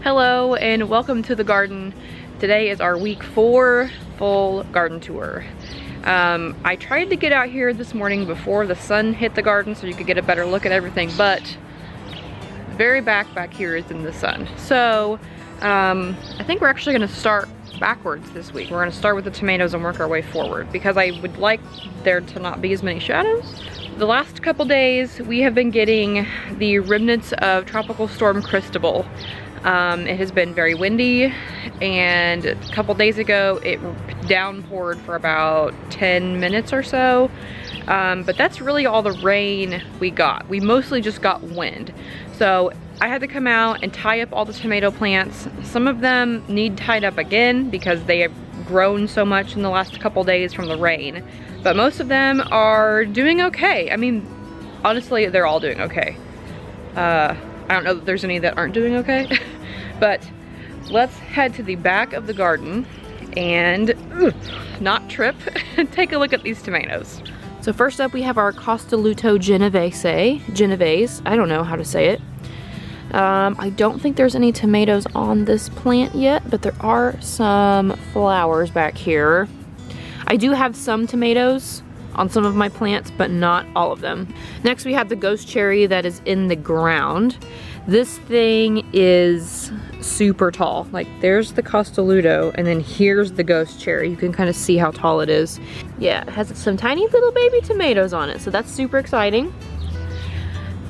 Hello and welcome to the garden. Today is our week 4 full garden tour. I tried to get out here this morning before the sun hit the garden so you could get a better look at everything, but the very back here is in the sun. So I think we're actually gonna start backwards this week. We're gonna start with the tomatoes and work our way forward because I would like there to not be as many shadows. The last couple days we have been getting the remnants of Tropical Storm Cristobal. It has been very windy, and a couple days ago it downpoured for about 10 minutes or so, but that's really all the rain we got. We mostly just got wind. So I had to come out and tie up all the tomato plants. Some of them need tied up again because they have grown so much in the last couple days from the rain, but most of them are doing okay. I mean, honestly, they're all doing okay. I don't know that there's any that aren't doing okay, but let's head to the back of the garden and not trip and take a look at these tomatoes. So first up we have our Costoluto Genovese. I don't know how to say it. I don't think there's any tomatoes on this plant yet, but there are some flowers back here. I do have some tomatoes on some of my plants, but not all of them. Next we have the ghost cherry that is in the ground. This thing is super tall. Like, there's the Costoluto and then here's the ghost cherry. You can kind of see how tall it is. Yeah, it has some tiny little baby tomatoes on it, so that's super exciting.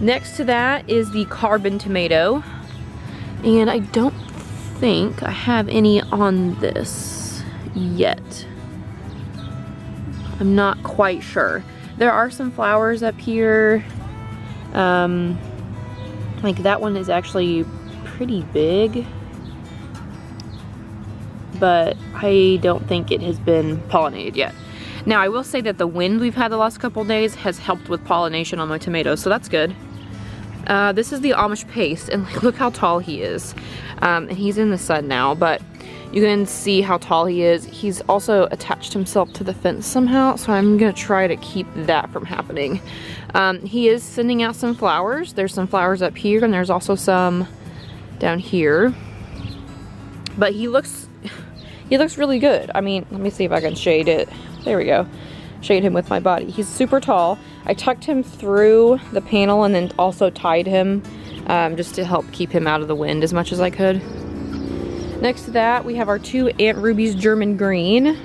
Next to that is the carbon tomato, and I don't think I have any on this yet. I'm not quite sure. There are some flowers up here. Like that one is actually pretty big, but I don't think it has been pollinated yet. Now I will say that the wind we've had the last couple days has helped with pollination on my tomatoes, so that's good. This is the Amish paste, and look how tall he is. And he's in the sun now, but you can see how tall he is. He's also attached himself to the fence somehow, so I'm gonna try to keep that from happening. He is sending out some flowers. There's some flowers up here, and there's also some down here. But he looks really good. I mean, let me see if I can shade it. There we go. Shade him with my body. He's super tall. I tucked him through the panel and then also tied him just to help keep him out of the wind as much as I could. Next to that, we have our two Aunt Ruby's German green.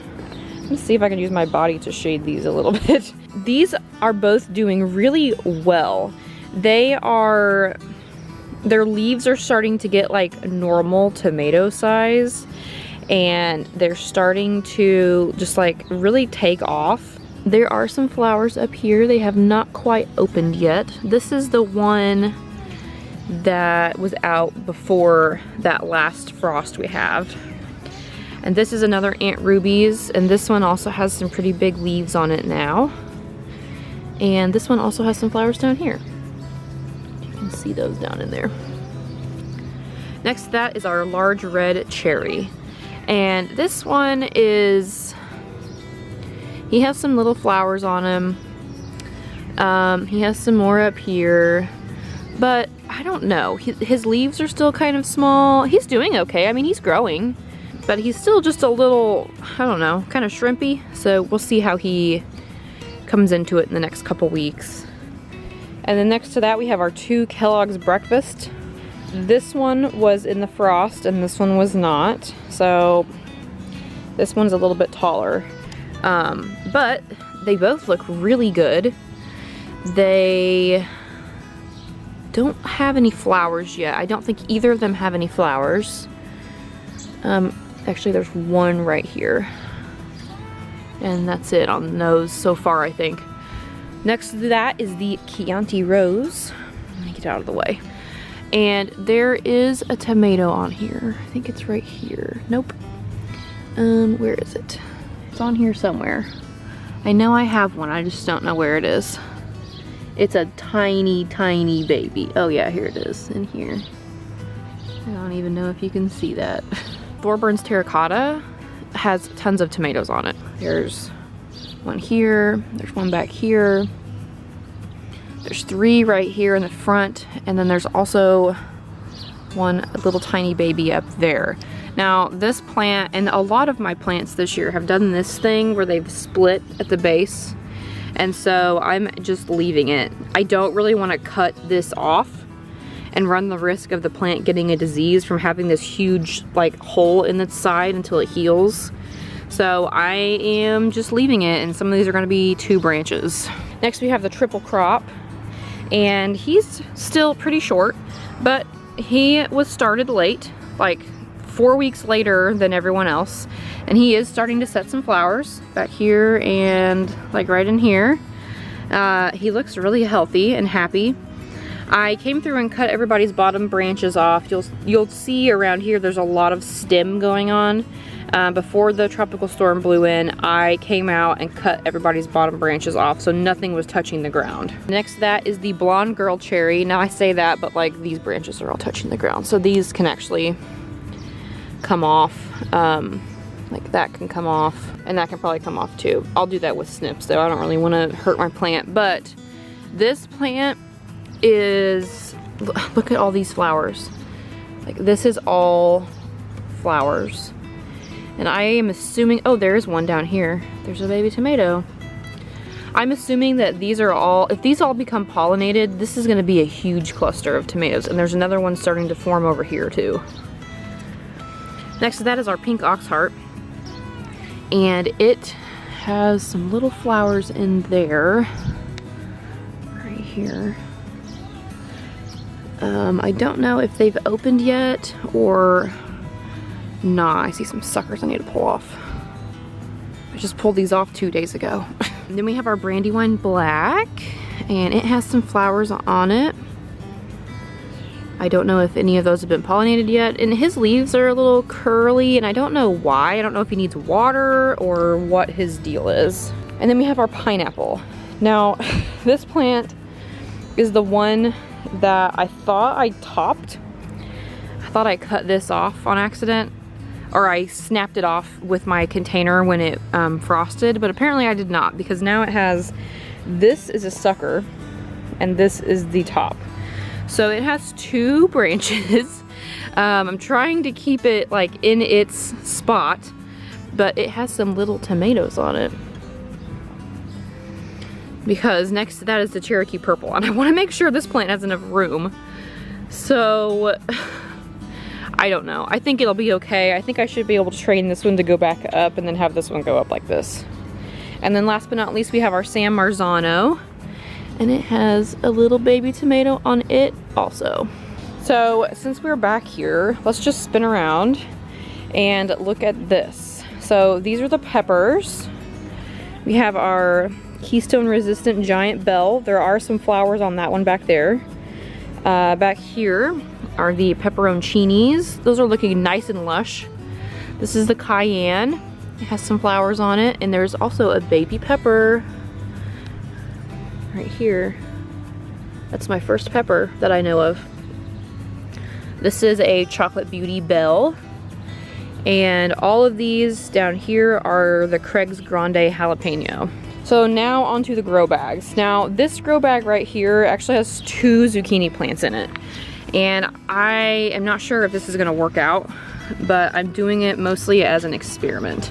Let's see if I can use my body to shade these a little bit. These are both doing really well. Their leaves are starting to get like normal tomato size, and they're starting to just like really take off. There are some flowers up here. They have not quite opened yet. This is the one that was out before that last frost we have. And this is another Aunt Ruby's, and this one also has some pretty big leaves on it now. And this one also has some flowers down here. You can see those down in there. Next to that is our large red cherry. And this one is, he has some little flowers on him. He has some more up here, but I don't know. His leaves are still kind of small. He's doing okay. I mean, he's growing, but he's still just a little, I don't know, kind of shrimpy. So we'll see how he comes into it in the next couple weeks. And then next to that, we have our two Kellogg's Breakfast. This one was in the frost and this one was not. So this one's a little bit taller. But they both look really good. They don't have any flowers yet. I don't think either of them have any flowers. Actually, there's one right here. And that's it on those so far, I think. Next to that is the Chianti Rose. Let me get out of the way. And there is a tomato on here. I think it's right here. Nope. Where is it? It's on here somewhere. I know I have one, I just don't know where it is. It's a tiny, tiny baby. Oh yeah, here it is, in here. I don't even know if you can see that. Thorburns Terracotta has tons of tomatoes on it. There's one here, there's one back here. There's 3 right here in the front, and then there's also one little tiny baby up there. Now this plant, and a lot of my plants this year have done this thing where they've split at the base, and so I'm just leaving it. I don't really want to cut this off and run the risk of the plant getting a disease from having this huge like hole in its side until it heals. So I am just leaving it, and some of these are going to be 2 branches. Next we have the triple crop, and he's still pretty short, but he was started late, like 4 weeks later than everyone else, and he is starting to set some flowers back here and like right in here. He looks really healthy and happy. I came through and cut everybody's bottom branches off. You'll see around here there's a lot of stem going on. Before the tropical storm blew in, I came out and cut everybody's bottom branches off, so nothing was touching the ground. Next to that is the blonde girl cherry. Now I say that, but like these branches are all touching the ground, so these can actually come off. Like that can come off, and that can probably come off too. I'll do that with snips though. I don't really want to hurt my plant, but this plant is, look at all these flowers. Like this is all flowers. And I am assuming, oh, there's one down here. There's a baby tomato. I'm assuming that these are all, if these all become pollinated, this is gonna be a huge cluster of tomatoes. And there's another one starting to form over here too. Next to that is our pink oxheart. And it has some little flowers in there, right here. I don't know if they've opened yet or nah. I see some suckers I need to pull off. I just pulled these off 2 days ago. And then we have our Brandywine Black, and it has some flowers on it. I don't know if any of those have been pollinated yet, and his leaves are a little curly, and I don't know why. I don't know if he needs water or what his deal is. And then we have our pineapple. Now, this plant is the one that I thought I topped. I thought I cut this off on accident, or I snapped it off with my container when it frosted, but apparently I did not, because now it has, this is a sucker and this is the top. So it has 2 branches. I'm trying to keep it like in its spot, but it has some little tomatoes on it. Because next to that is the Cherokee Purple, and I want to make sure this plant has enough room. So I don't know. I think it'll be okay. I think I should be able to train this one to go back up and then have this one go up like this. And then last but not least, we have our San Marzano, and it has a little baby tomato on it also. So since we're back here, let's just spin around and look at this. So these are the peppers. We have our Keystone Resistant Giant Bell. There are some flowers on that one back there. Back here are the pepperoncinis. Those are looking nice and lush. This is the Cayenne. It has some flowers on it, and there's also a baby pepper right here. That's my first pepper that I know of. This is a Chocolate Beauty Bell, and all of these down here are the Craig's Grande Jalapeno. So now onto the grow bags. Now this grow bag right here actually has 2 zucchini plants in it, and I am not sure if this is gonna work out, but I'm doing it mostly as an experiment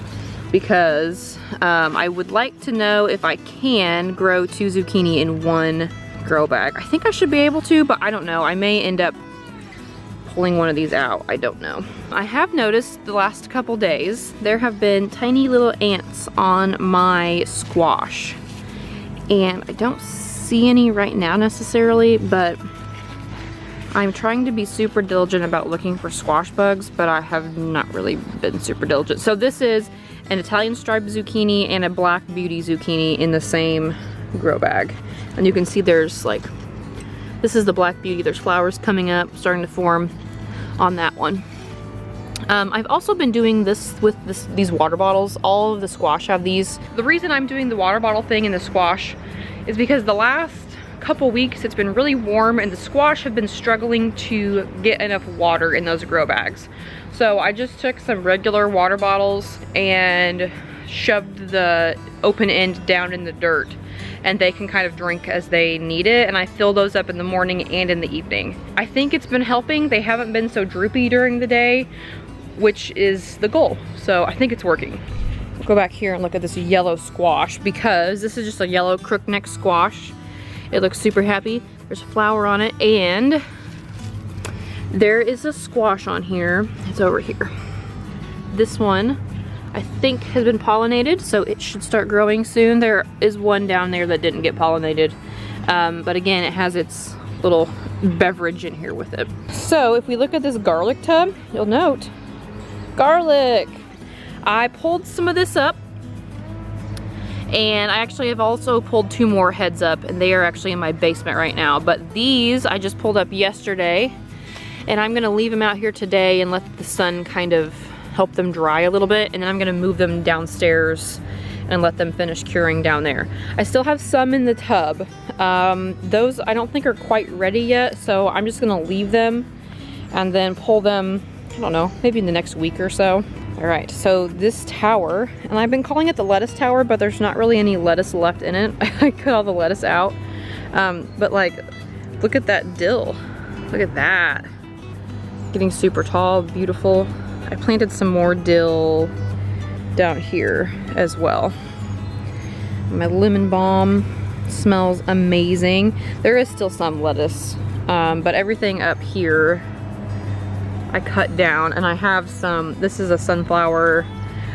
because I would like to know if I can grow 2 zucchini in one grow bag. I think I should be able to, but I don't know. I may end up pulling one of these out. I don't know. I have noticed the last couple days there have been tiny little ants on my squash, and I don't see any right now necessarily, but I'm trying to be super diligent about looking for squash bugs, but I have not really been super diligent. So this is an Italian striped zucchini and a Black Beauty zucchini in the same grow bag, and you can see there's like, this is the Black Beauty. There's flowers coming up, starting to form on that one. I've also been doing this with these water bottles. All of the squash have these. The reason I'm doing the water bottle thing in the squash is because the last couple weeks it's been really warm and the squash have been struggling to get enough water in those grow bags. So I just took some regular water bottles and shoved the open end down in the dirt, and they can kind of drink as they need it. And I fill those up in the morning and in the evening. I think it's been helping. They haven't been so droopy during the day, which is the goal. So I think it's working. We'll go back here and look at this yellow squash, because this is just a yellow crookneck squash. It looks super happy. There's a flower on it, and there is a squash on here. It's over here. This one, I think, has been pollinated, so it should start growing soon. There is one down there that didn't get pollinated. But again, it has its little beverage in here with it. So if we look at this garlic tub, you'll note garlic. I pulled some of this up, and I actually have also pulled 2 more heads up, and they are actually in my basement right now. But these I just pulled up yesterday, and I'm gonna leave them out here today and let the sun kind of help them dry a little bit, and then I'm gonna move them downstairs and let them finish curing down there. I still have some in the tub. Those I don't think are quite ready yet, so I'm just gonna leave them and then pull them, I don't know, maybe in the next week or so. All right, so this tower, and I've been calling it the lettuce tower, but there's not really any lettuce left in it. I cut all the lettuce out. But like, look at that dill. Look at that. Getting super tall, beautiful. I planted some more dill down here as well. My lemon balm smells amazing. There is still some lettuce, but everything up here I cut down, and I have some, this is a sunflower.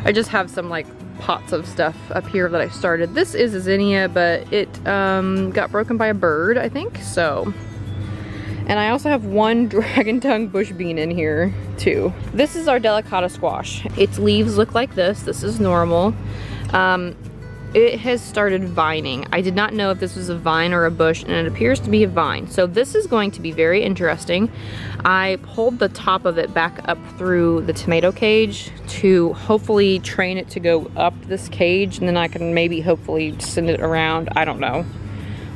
I just have some like pots of stuff up here that I started. This is a zinnia, but it got broken by a bird, I think, so. And I also have 1 dragon tongue bush bean in here too. This is our delicata squash. Its leaves look like this. This is normal. It has started vining. I did not know if this was a vine or a bush, and it appears to be a vine. So this is going to be very interesting. I pulled the top of it back up through the tomato cage to hopefully train it to go up this cage, and then I can maybe hopefully send it around. I don't know.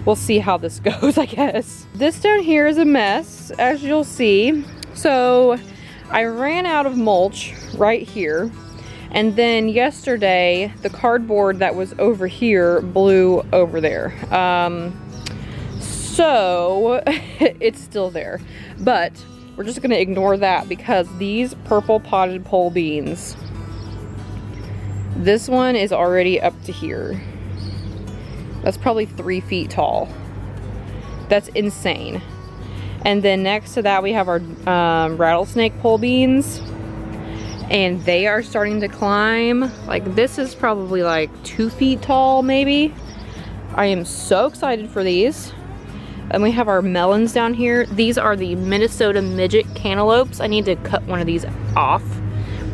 We'll see how this goes, I guess. This down here is a mess, as you'll see. So I ran out of mulch right here. And then yesterday, the cardboard that was over here blew over there. So it's still there. But we're just gonna ignore that, because these purple potted pole beans, this one is already up to here. That's probably 3 feet tall. That's insane. And then next to that, we have our rattlesnake pole beans. And they are starting to climb. Like, this is probably like 2 feet tall, maybe. I am so excited for these. And we have our melons down here. These are the Minnesota midget cantaloupes. I need to cut one of these off.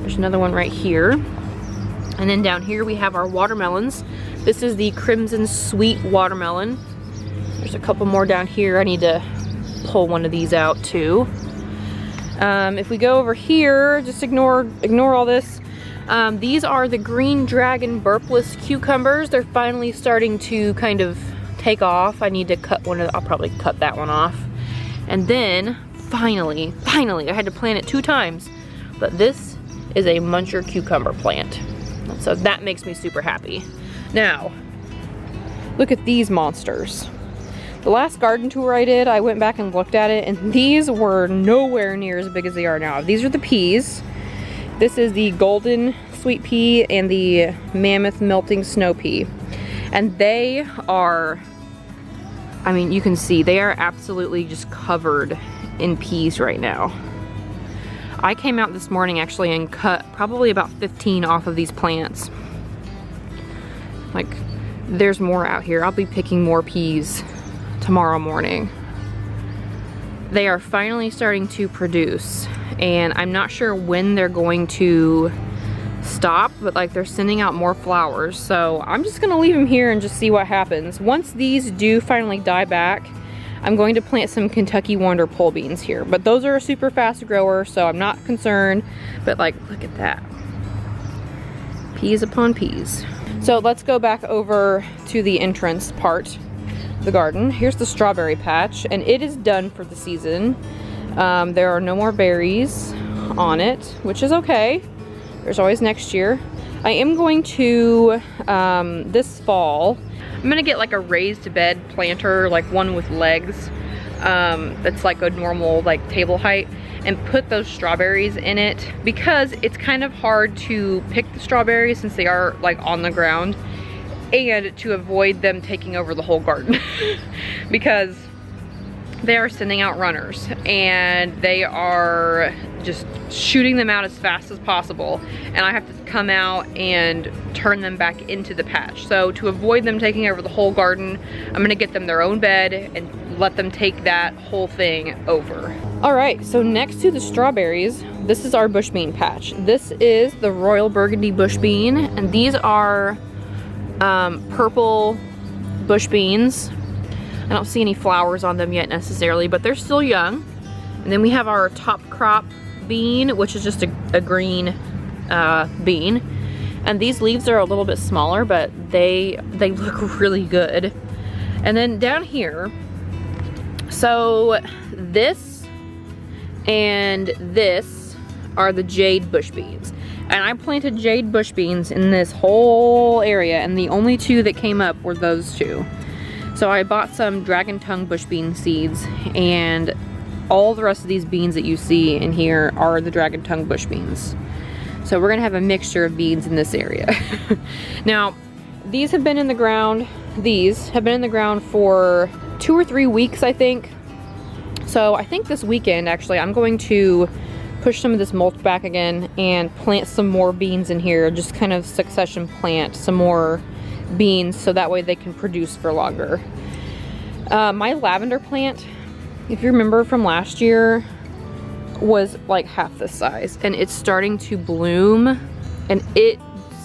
There's another one right here. And then down here we have our watermelons. This is the crimson sweet watermelon. There's a couple more down here. I need to pull one of these out too. If we go over here, just ignore all this. These are the green dragon burpless cucumbers. They're finally starting to kind of take off. I need to cut one of, I'll probably cut that one off. And then finally, I had to plant it 2 times, but this is a muncher cucumber plant. So that makes me super happy. Now, look at these monsters. The last garden tour I did, I went back and looked at it, and these were nowhere near as big as they are now. These are the peas. This is the golden sweet pea and the mammoth melting snow pea. And they are, I mean, you can see, they are absolutely just covered in peas right now. I came out this morning actually and cut probably about 15 off of these plants. Like, there's more out here. I'll be picking more peas tomorrow morning. They are finally starting to produce, and I'm not sure when they're going to stop, but like, they're sending out more flowers. So I'm just gonna leave them here and just see what happens. Once these do finally die back, I'm going to plant some Kentucky Wonder pole beans here, but those are a super fast grower, so I'm not concerned. But like, look at that, peas upon peas. So let's go back over to the entrance part of the garden. Here's the strawberry patch, and it is done for the season. There are no more berries on it, which is okay. There's always next year. I am going to, this fall, I'm gonna get like a raised bed planter, like one with legs, that's like a normal like table height, and put those strawberries in it, because it's kind of hard to pick the strawberries since they are like on the ground, and to avoid them taking over the whole garden because they are sending out runners and they are just shooting them out as fast as possible, and I have to come out and turn them back into the patch. So to avoid them taking over the whole garden, I'm gonna get them their own bed and let them take that whole thing over. All right, so next to the strawberries, this is our bush bean patch. This is the Royal Burgundy bush bean, and these are purple bush beans. I don't see any flowers on them yet necessarily, but they're still young. And then we have our top crop bean, which is just a green bean. And these leaves are a little bit smaller, but they look really good. And then down here, so this and this are the jade bush beans. And I planted jade bush beans in this whole area, and the only two that came up were those two. So I bought some dragon tongue bush bean seeds, and all the rest of these beans that you see in here are the dragon tongue bush beans. So we're gonna have a mixture of beans in this area. Now, these have been in the ground, for 2 or 3 weeks, I think. So I think this weekend, actually, I'm going to push some of this mulch back again and plant some more beans in here, just kind of succession plant some more beans so that way they can produce for longer. My lavender plant, if you remember from last year, was like half this size, and it's starting to bloom, and it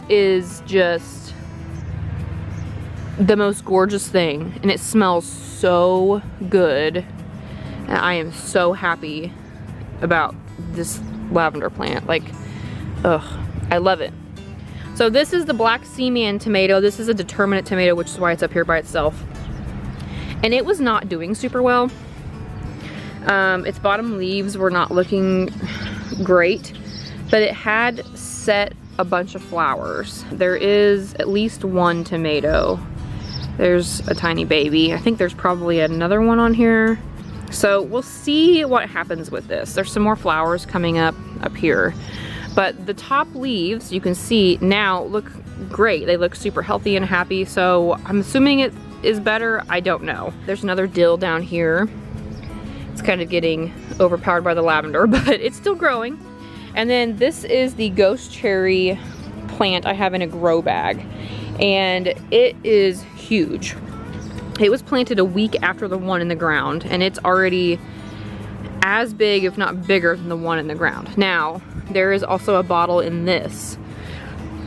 is just the most gorgeous thing, and it smells so good, and I am so happy about this lavender plant. Like, ugh, I love it. So this is the Black Seaman tomato. This is a determinate tomato, which is why it's up here by itself. And it was not doing super well. Its bottom leaves were not looking great, but it had set a bunch of flowers. There is at least one tomato. There's a tiny baby. I think there's probably another one on here. So we'll see what happens with this. There's some more flowers coming up here. But the top leaves, you can see now, look great. They look super healthy and happy, so I'm assuming it is better. I don't know. There's another dill down here. It's kind of getting overpowered by the lavender, but it's still growing. And then this is the ghost cherry plant I have in a grow bag, and it is huge. It was planted a week after the one in the ground, and it's already as big, if not bigger, than the one in the ground. Now, there is also a bottle in this,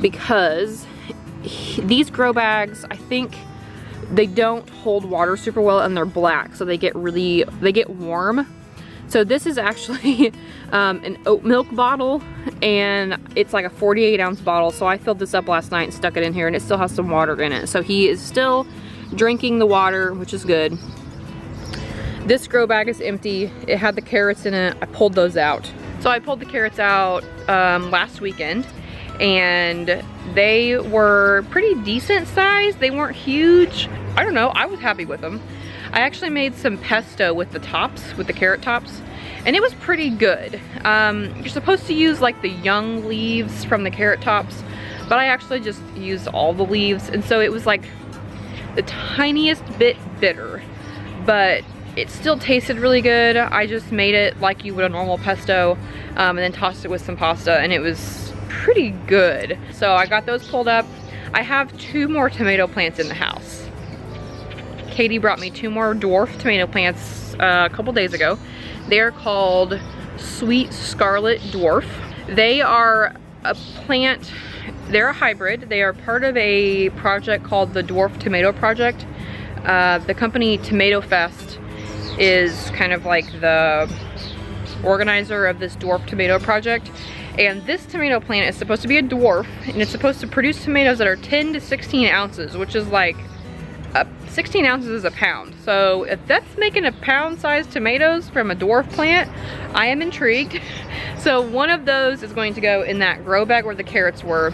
because these grow bags, I think they don't hold water super well, and they're black, so they get warm. So this is actually an oat milk bottle, and it's like a 48-ounce bottle. So I filled this up last night and stuck it in here, and it still has some water in it. So he is still drinking the water, which is good. This grow bag is empty. It had the carrots in it. I pulled those out. So I pulled the carrots out last weekend, and they were pretty decent size. They weren't huge. I don't know, I was happy with them. I actually made some pesto with the tops, with the carrot tops, and it was pretty good. You're supposed to use like the young leaves from the carrot tops, but I actually just used all the leaves, and so it was like the tiniest bit bitter, but it still tasted really good. I just made it like you would a normal pesto, and then tossed it with some pasta, and it was pretty good. So I got those pulled up. I have 2 more tomato plants in the house. Katie brought me 2 more dwarf tomato plants a couple days ago. They are called Sweet Scarlet Dwarf. They are a plant, they're a hybrid. They are part of a project called the Dwarf Tomato Project. The company Tomato Fest is kind of like the organizer of this dwarf tomato project. And this tomato plant is supposed to be a dwarf, and it's supposed to produce tomatoes that are 10 to 16 ounces, which is like 16 ounces is a pound. So if that's making a pound-sized tomatoes from a dwarf plant, I am intrigued. So one of those is going to go in that grow bag where the carrots were.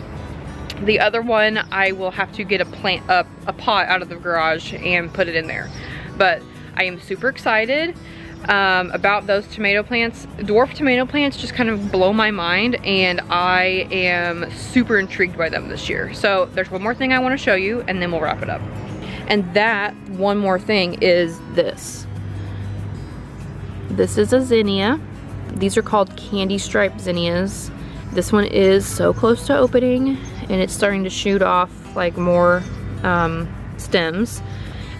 The other one, I will have to get a pot out of the garage and put it in there. But I am super excited about those tomato plants. Dwarf tomato plants just kind of blow my mind, and I am super intrigued by them this year. So there's one more thing I want to show you, and then we'll wrap it up. And that one more thing is this. This is a zinnia. These are called candy stripe zinnias. This one is so close to opening, and it's starting to shoot off like more stems.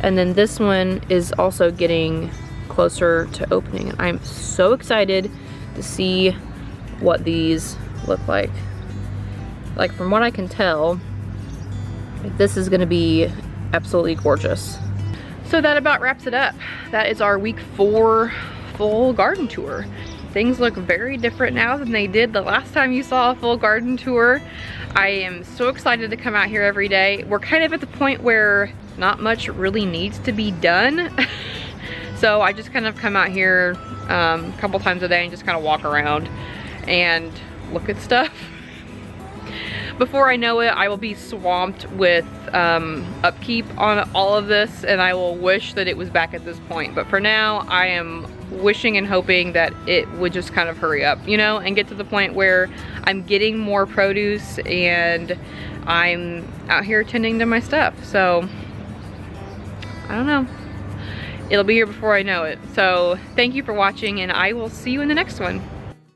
And then this one is also getting closer to opening. And I'm so excited to see what these look like. Like, from what I can tell, this is gonna be absolutely gorgeous. So that about wraps it up. That is our week 4 full garden tour. Things look very different now than they did the last time you saw a full garden tour. I am so excited to come out here every day. We're kind of at the point where not much really needs to be done. So I just kind of come out here a couple times a day and just kind of walk around and look at stuff. Before I know it, I will be swamped with upkeep on all of this, and I will wish that it was back at this point. But for now, I am wishing and hoping that it would just kind of hurry up, you know, and get to the point where I'm getting more produce and I'm out here tending to my stuff. So I don't know. It'll be here before I know it. So thank you for watching, and I will see you in the next one.